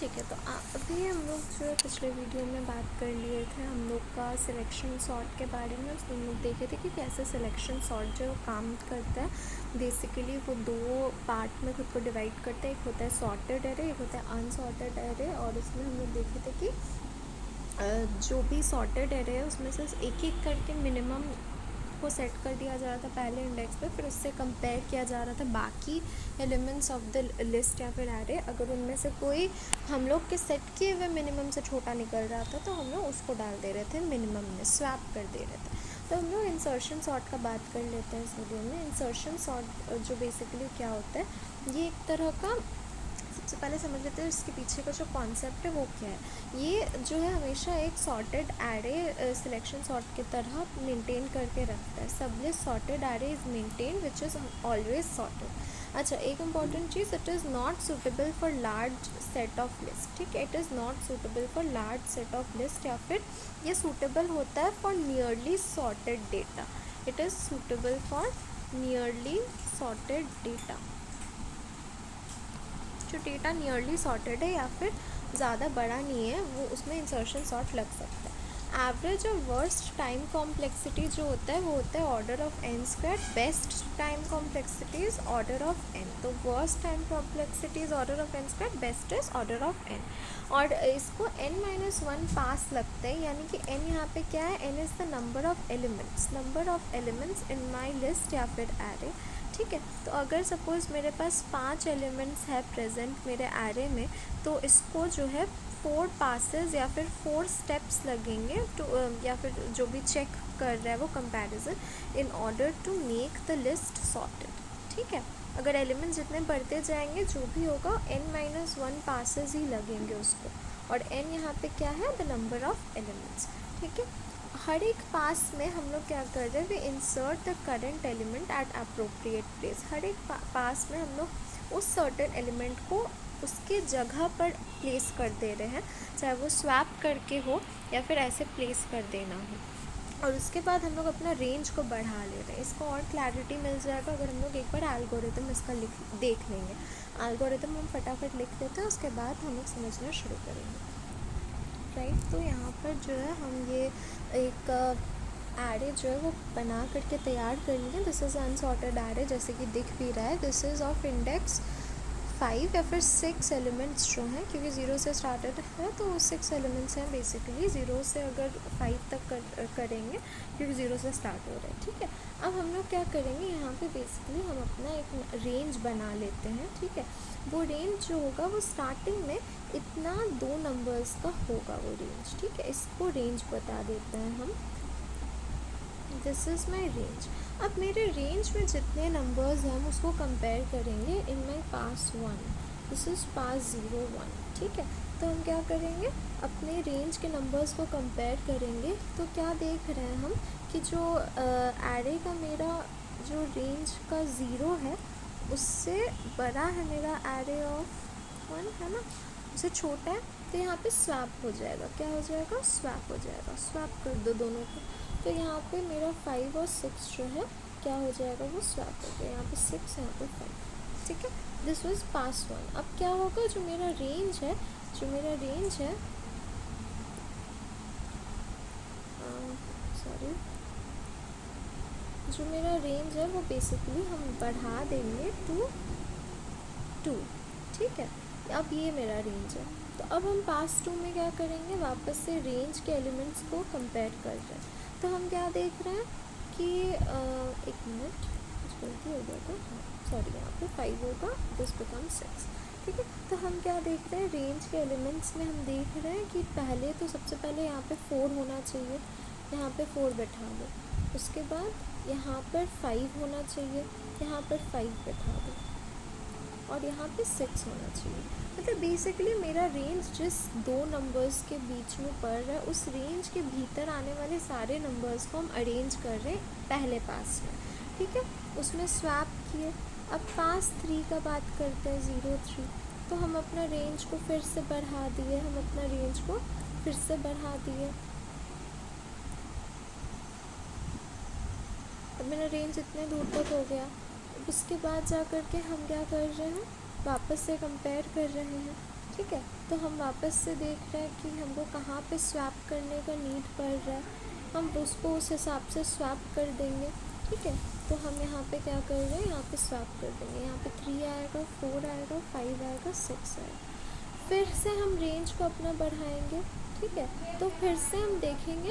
ठीक है, तो अभी हम लोग जो है पिछले वीडियो में बात कर लिए थे हम लोग का सिलेक्शन सॉर्ट के बारे में। हम लोग देखे थे कि कैसे सिलेक्शन सॉर्ट जो काम करता है। बेसिकली वो दो पार्ट में खुद को डिवाइड करता है। एक होता है सॉर्टेड एरे, एक होता है अनसॉर्टेड एरे। और उसमें हम लोग देखे थे कि जो भी सॉर्टेड एरे है उसमें से एक एक करके मिनिमम को सेट कर दिया जा रहा था पहले इंडेक्स पे, फिर उससे कंपेयर किया जा रहा था बाकी एलिमेंट्स ऑफ द लिस्ट या फिर एरे। अगर उनमें से कोई हम लोग के सेट किए हुए मिनिमम से छोटा निकल रहा था तो हम लोग उसको डाल दे रहे थे मिनिमम में, स्वैप कर दे रहे थे। तो हम लोग इंसर्शन सॉर्ट का बात कर लेते हैं इस वीडियो में। इंसर्शन सॉर्ट जो बेसिकली क्या होता है, ये एक तरह का, सबसे पहले समझ लेते हैं इसके पीछे का जो कॉन्सेप्ट है वो क्या है। ये जो है हमेशा एक सॉर्टेड एरे सिलेक्शन सॉर्ट की तरह मेंटेन करके रखता है। सब list sorted array is maintain which is always sorted. अच्छा, एक important cheese, it is not suitable for large set of list. ठीक है, it is not suitable for large set of list, या फिर ये सूटेबल होता है for nearly sorted data. It is suitable for nearly sorted data. जो data nearly sorted है या फिर ज़्यादा बड़ा नहीं है, वो उसमें इंसर्शन सॉर्ट लग सकता है। एवरेज और वर्स्ट टाइम कॉम्प्लेक्सिटी जो होता है वो होता है order of N square. Best time complexity is order of N. तो worst time complexity is order of N square, best is order of N. और इसको n-1 पास लगता है, यानी कि n यहाँ पे क्या है, n is the number of elements in my list या फिर एरे। ठीक है, तो अगर सपोज़ मेरे पास 5 एलिमेंट्स है प्रेजेंट मेरे एरे में, तो इसको जो है 4 पासेस या फिर 4 स्टेप्स लगेंगे टू, या फिर जो भी चेक कर रहा है वो comparison, in order to make the list sorted. ठीक है, अगर एलिमेंट्स जितने बढ़ते जाएंगे जो भी होगा n-1 पासेस ही लगेंगे उसको। और n यहाँ पे क्या है, द नंबर ऑफ एलिमेंट्स। ठीक है, हर एक पास में हम लोग क्या कर रहे हैं, we insert the current element at appropriate place. हर एक पास में हम लोग उस सर्टेन एलिमेंट को उसके जगह पर प्लेस कर दे रहे हैं, चाहे वो स्वैप करके हो या फिर ऐसे प्लेस कर देना हो। और उसके बाद हम लोग अपना रेंज को बढ़ा ले रहे हैं। इसको और क्लैरिटी मिल जाएगा अगर हम लोग एक बार एल्गोरिथम इसका देख लेंगे। एल्गोरिथम हम फटाफट लिख लेते हैं, उसके बाद हम लोग समझना शुरू करेंगे। राइट, तो यहाँ पर जो है हम ये एक एरे जो है वो बना करके तैयार कर लिए। दिस इज़ अनसॉर्टेड एरे, जैसे कि दिख भी रहा है। दिस इज़ ऑफ इंडेक्स 5 या फिर 6 एलिमेंट्स जो हैं, क्योंकि 0 से स्टार्टेड है तो 6 एलिमेंट्स हैं बेसिकली। 0 से अगर 5 तक करेंगे क्योंकि 0 से स्टार्ट हो रहा है। ठीक है, अब हम लोग क्या करेंगे, यहाँ पे बेसिकली हम अपना एक रेंज बना लेते हैं। ठीक है, वो रेंज जो होगा वो स्टार्टिंग में इतना 2 नंबर्स का होगा वो रेंज। ठीक है, इसको रेंज बता देते हैं हम। This is my range. अब मेरे रेंज में जितने नंबर्स हैं हम उसको कंपेयर करेंगे इन माई पास 1। दिस इज़ पास 0 1। ठीक है, तो हम क्या करेंगे, अपने रेंज के नंबर्स को कंपेयर करेंगे। तो क्या देख रहे हैं हम कि जो एरे का मेरा जो रेंज का 0 है उससे बड़ा है मेरा एरे ऑफ 1, है ना, उससे छोटा है, तो यहाँ पे स्वैप हो जाएगा। क्या हो जाएगा, स्वैप हो जाएगा। स्वैप कर दो दोनों को, तो यहाँ पे मेरा 5 और 6 जो है क्या हो जाएगा, वो स्वैप हो गया। यहाँ पे 6, यहाँ पे 5। ठीक है, दिस वाज पास 1। अब क्या होगा, जो मेरा रेंज है सॉरी, जो मेरा रेंज है वो बेसिकली हम बढ़ा देंगे टू 2। ठीक है, अब ये मेरा रेंज है। तो अब हम पास 2 में क्या करेंगे, वापस से रेंज के एलिमेंट्स को कंपेयर कर रहे हैं। तो हम क्या देख रहे हैं कि एक मिनट, कुछ गलती हो गया था, हाँ सॉरी, यहाँ पे 5 होगा, दिस बिकम 6। ठीक है, तो हम क्या देख रहे हैं, रेंज के एलिमेंट्स में हम देख रहे हैं कि पहले तो सबसे पहले यहाँ पे 4 होना चाहिए, यहाँ पे 4 बैठा दो। उसके बाद यहाँ पर 5 होना चाहिए, यहाँ पर 5 बैठा दो। और यहाँ पे 6 होना चाहिए। मतलब बेसिकली मेरा रेंज जिस 2 नंबर्स के बीच में पड़ रहा है उस रेंज के भीतर आने वाले सारे नंबर्स को हम अरेंज कर रहे हैं पहले पास में। ठीक है, उसमें स्वैप किए। अब पास 3 का बात करते हैं, 0 3, तो हम अपना रेंज को फिर से बढ़ा दिए, अब मेरा रेंज इतने दूर तक हो गया। उसके बाद जा कर के हम क्या कर रहे हैं, वापस से कंपेयर कर रहे हैं। ठीक है। तो हम वापस से देख रहे हैं कि हमको कहाँ पे स्वैप करने का नीड पड़ रहा है, हम उसको उस हिसाब से स्वैप कर देंगे, ठीक है। तो हम यहाँ पे क्या कर रहे हैं, यहाँ पे स्वैप कर देंगे, यहाँ पे 3 आएगा, 4 आएगा, 5 आएगा, 6 आएगा। फिर से हम रेंज को अपना बढ़ाएंगे, ठीक है। तो फिर से हम देखेंगे